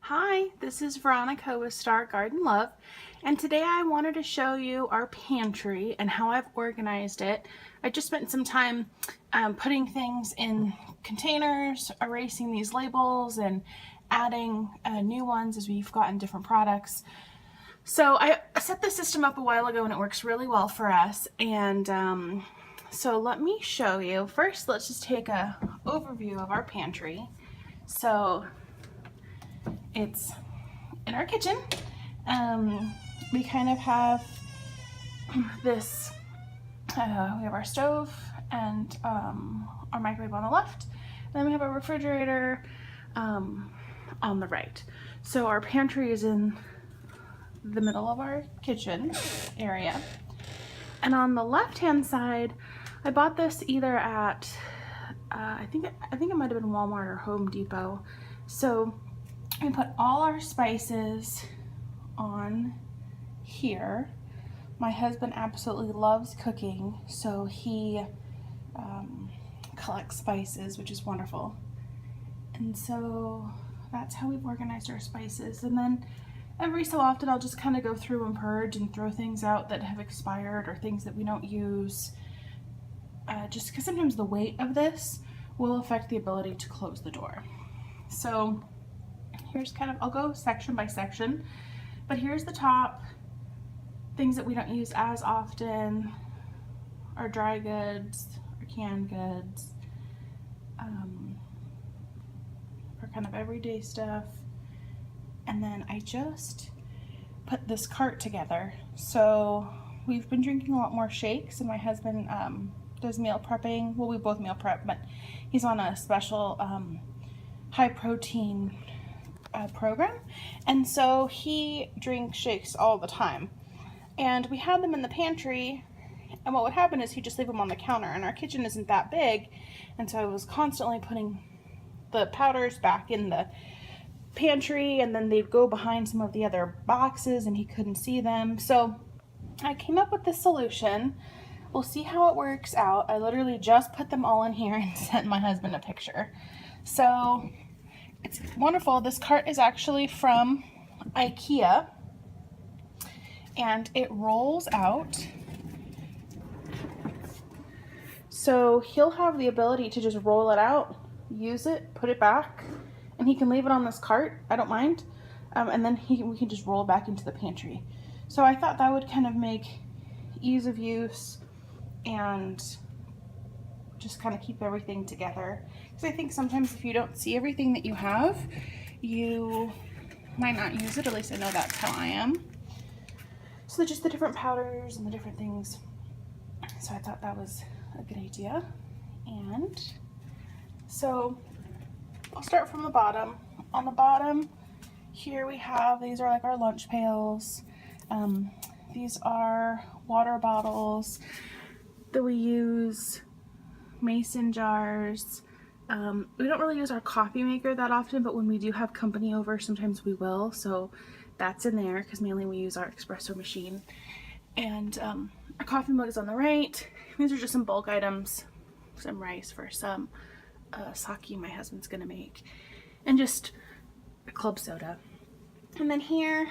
Hi, this is Veronica with Star Garden Love, and today I wanted to show you our pantry and how I've organized it. I just spent some time putting things in containers, erasing these labels, and adding new ones as we've gotten different products. So I set the system up a while ago and it works really well for us. And so let me show you. First, let's just take a overview of our pantry. So it's in our kitchen. We kind of have this, we have our stove and our microwave on the left, and then we have a refrigerator on the right. So our pantry is in the middle of our kitchen area. And on the left hand side, I bought this either at, I think it might have been Walmart or Home Depot. So I put all our spices on here. My husband absolutely loves cooking, so he collects spices, which is wonderful. And so that's how we've organized our spices. And then every so often I'll just kind of go through and purge and throw things out that have expired or things that we don't use, just because sometimes the weight of this will affect the ability to close the door. So here's kind of, I'll go section by section, but here's the top. Things that we don't use as often, our dry goods, our canned goods, our kind of everyday stuff. And then I just put this cart together. So we've been drinking a lot more shakes, and my husband does meal prepping. Well, we both meal prep, but he's on a special high protein program, and so he drinks shakes all the time. And we had them in the pantry, and what would happen is he'd just leave them on the counter, and our kitchen isn't that big, and so I was constantly putting the powders back in the pantry, and then they'd go behind some of the other boxes and he couldn't see them. So I came up with this solution. We'll see how it works out. I literally just put them all in here and sent my husband a picture. So it's wonderful. This cart is actually from IKEA, and it rolls out. So he'll have the ability to just roll it out, use it, put it back, and he can leave it on this cart. I don't mind. And then we can just roll it back into the pantry. So I thought that would kind of make ease of use and just kind of keep everything together. Because I think sometimes if you don't see everything that you have, you might not use it. At least I know that's how I am. So just the different powders and the different things. So I thought that was a good idea. And so I'll start from the bottom. On the bottom here we have, these are like our lunch pails. These are water bottles that we use, mason jars. We don't really use our coffee maker that often, but when we do have company over, sometimes we will. So that's in there because mainly we use our espresso machine. And our coffee mug is on the right. These are just some bulk items, some rice for some sake my husband's gonna make, and just a club soda. And then here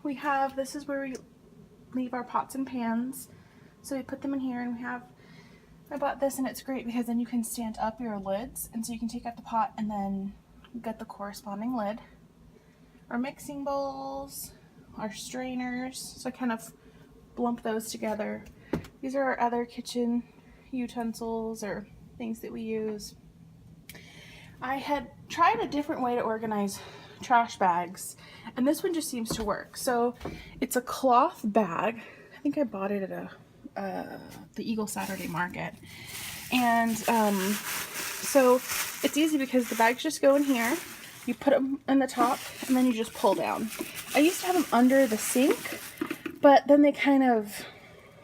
we have, this is where we leave our pots and pans. So we put them in here, and we have, I bought this and it's great because then you can stand up your lids, and so you can take out the pot and then get the corresponding lid. Our mixing bowls, our strainers, so I kind of lump those together. These are our other kitchen utensils or things that we use. I had tried a different way to organize trash bags, and this one just seems to work. So it's a cloth bag. I think I bought it at the Eagle Saturday Market. And so it's easy because the bags just go in here. You put them in the top, and then you just pull down. I used to have them under the sink, but then they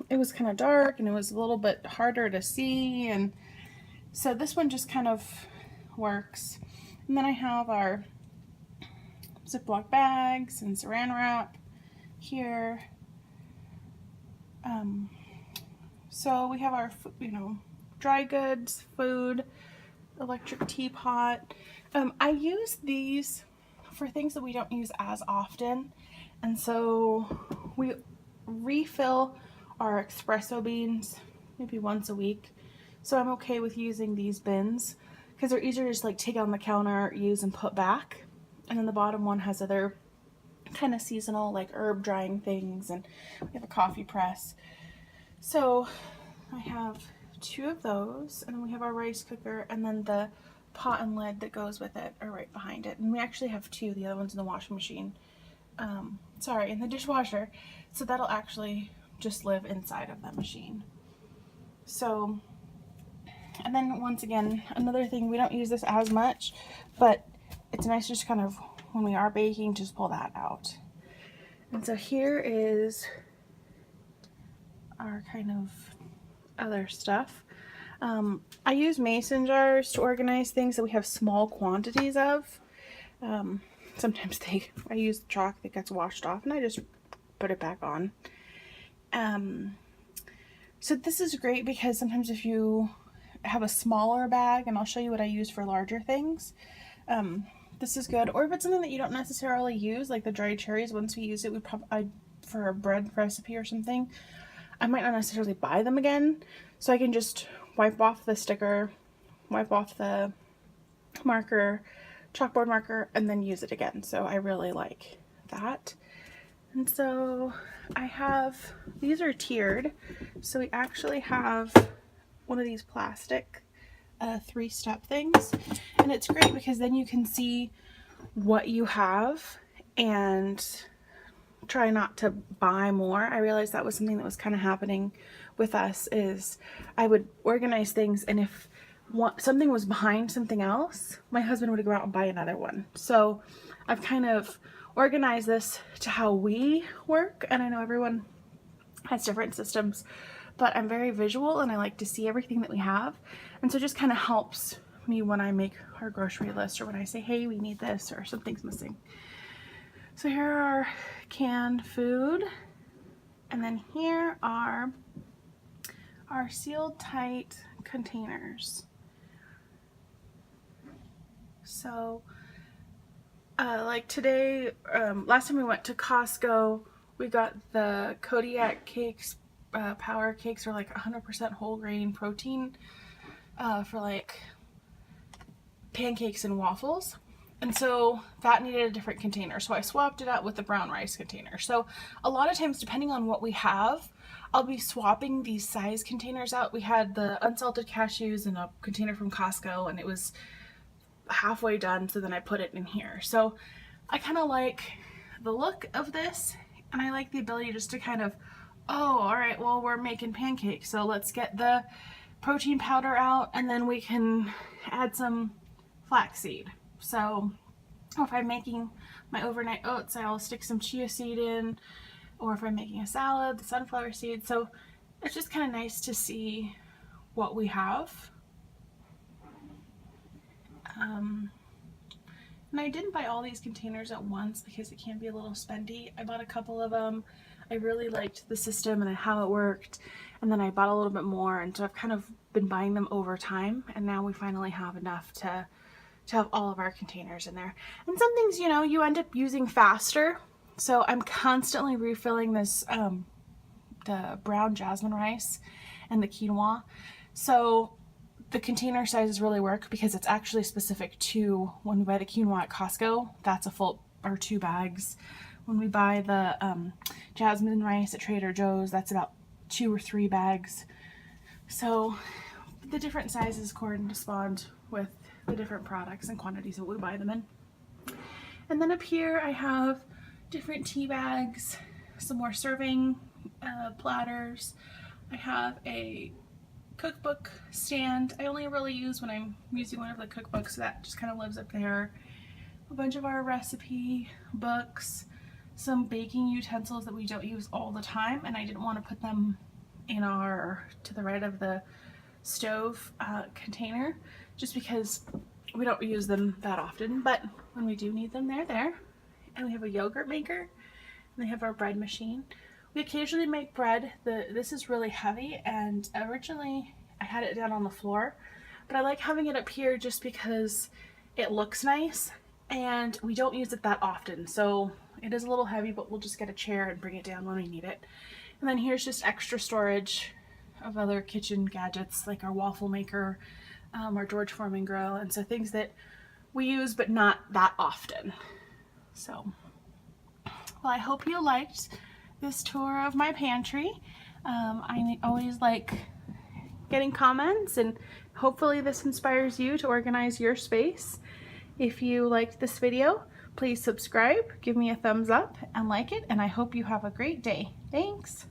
it was kind of dark, and it was a little bit harder to see, and so this one just kind of works. And then I have our Ziploc bags and saran wrap here. So we have our, dry goods, food, electric teapot. I use these for things that we don't use as often. And so we refill our espresso beans maybe once a week. So I'm okay with using these bins because they're easier to just like take on the counter, use and put back. And then the bottom one has other kind of seasonal like herb drying things, and we have a coffee press. So I have 2 of those, and then we have our rice cooker, and then the pot and lid that goes with it are right behind it. And we actually have 2, the other one's in the washing machine. Sorry, in the dishwasher. So that'll actually just live inside of that machine. So, and then once again, another thing, we don't use this as much, but it's nice just kind of, when we are baking, just pull that out. And so here is our kind of other stuff. I use mason jars to organize things that we have small quantities of. Sometimes I use chalk that gets washed off and I just put it back on. So this is great because sometimes if you have a smaller bag, and I'll show you what I use for larger things, this is good. Or if it's something that you don't necessarily use, like the dried cherries, once we use it, we probably, for a bread recipe or something, I might not necessarily buy them again. So I can just wipe off the sticker, wipe off the marker, chalkboard marker, and then use it again. So I really like that. And so I have, these are tiered. So we actually have one of these plastic 3-step things. And it's great because then you can see what you have and try not to buy more. I realized that was something that was kind of happening with us, is I would organize things, and if something was behind something else, my husband would go out and buy another one. So I've kind of organized this to how we work, and I know everyone has different systems, but I'm very visual and I like to see everything that we have, and so it just kind of helps me when I make our grocery list, or when I say, hey, we need this, or something's missing. So here are our canned food, and then here are our sealed tight containers. So like today, last time we went to Costco, we got the Kodiak cakes, power cakes are like 100% whole grain protein for like pancakes and waffles. And so that needed a different container. So I swapped it out with the brown rice container. So a lot of times, depending on what we have, I'll be swapping these size containers out. We had the unsalted cashews in a container from Costco, and it was halfway done. So then I put it in here. So I kind of like the look of this, and I like the ability just to kind of, oh, all right, well, we're making pancakes, so let's get the protein powder out, and then we can add some flaxseed. So if I'm making my overnight oats, I'll stick some chia seed in, or if I'm making a salad, the sunflower seed. So it's just kind of nice to see what we have. And I didn't buy all these containers at once because it can be a little spendy. I bought a couple of them. I really liked the system and how it worked, and then I bought a little bit more, and so I've kind of been buying them over time, and now we finally have enough to have all of our containers in there. And some things, you know, you end up using faster, so I'm constantly refilling this the brown jasmine rice and the quinoa. So the container sizes really work because it's actually specific to when we buy the quinoa at Costco, that's a full, or 2 bags. When we buy the jasmine rice at Trader Joe's, that's about 2 or 3 bags. So the different sizes correspond with the different products and quantities that we buy them in. And then up here I have different tea bags, some more serving platters. I have a cookbook stand. I only really use when I'm using one of the cookbooks, so that just kind of lives up there. A bunch of our recipe books, some baking utensils that we don't use all the time, and I didn't want to put them in our to the right of the stove container just because we don't use them that often, but when we do need them, they're there. And we have a yogurt maker, and we have our bread machine. We occasionally make bread. This is really heavy, and originally I had it down on the floor, but I like having it up here just because it looks nice, and we don't use it that often, so it is a little heavy, but we'll just get a chair and bring it down when we need it. And then here's just extra storage of other kitchen gadgets like our waffle maker, our George Foreman grill, and so things that we use but not that often. So, well, I hope you liked this tour of my pantry. I always like getting comments, and hopefully this inspires you to organize your space. If you liked this video, please subscribe, give me a thumbs up and like it, and I hope you have a great day. Thanks!